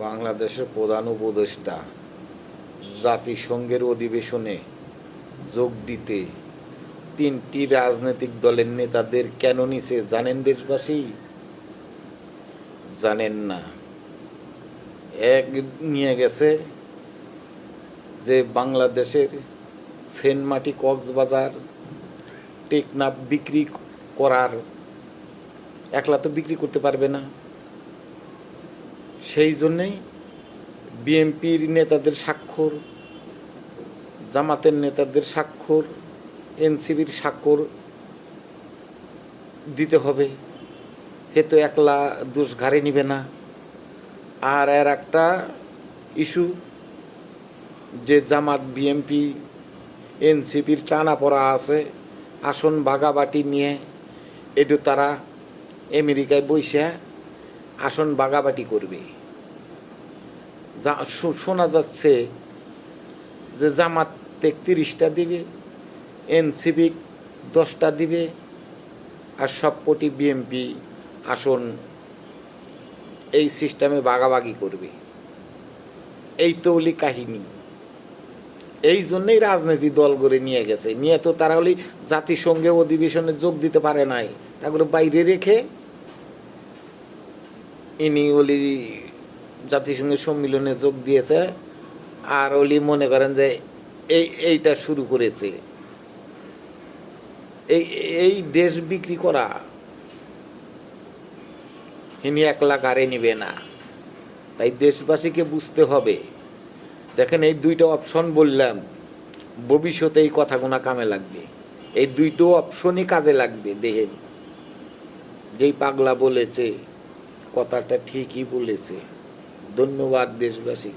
বাংলাদেশের প্রধান উপদেষ্টা জাতিসংঘের অধিবেশনে যোগ দিতে 3টি রাজনৈতিক দলের নেতাদের কেন নিছে জানেন দেশবাসী? জানেন না। এক নিয়ে গেছে যে বাংলাদেশের সেনমাটি কক্সবাজার টেকনাফ বিক্রি করার, একলা তো বিক্রি করতে পারবে না, সেই জন্যেই বিএনপির নেতাদের স্বাক্ষর, জামাতের নেতাদের স্বাক্ষর, এনসিপির স্বাক্ষর দিতে হবে। হে তো একলা দোষ ঘাড়ে নিবে না। আর এর একটা ইস্যু যে জামাত বিএনপি এনসিপির টানা পড়া আছে আসন ভাগাবাটি নিয়ে, এটু তারা আমেরিকায় বইসা আসন ভাগাবাটি করবে। শোনা যাচ্ছে যে জামাত 33টা দিবে, এনসিপি 10টা দিবে, আর সবকটি বিএনপি আসন এই সিস্টেমে ভাগাভাগি করবে। এই তৌলি কাহিনী। এই জন্যই রাজনীতি দল করে নিয়ে গেছে। নিয়ে তো তারা হলে জাতিসংঘে অধিবেশনে যোগ দিতে পারে নাই, তাগুলো বাইরে রেখে ইনি ওলি জাতিসংঘের সম্মিলনে যোগ দিয়েছে। আর ওলি মনে করেন যে এইটা শুরু করেছে, এই দেশ বিক্রি করা ইনি একলা গাড়ি নিবে না। তাই দেশবাসীকে বুঝতে হবে। দেখেন, এই 2টা অপশন বললাম, ভবিষ্যতে এই কথাগুলো কামে লাগবে। এই 2টো অপশনই কাজে লাগবে। দেখেন, যেই পাগলা বলেছে কথাটা ঠিকই বলেছে। ধন্যবাদ দেশবাসী।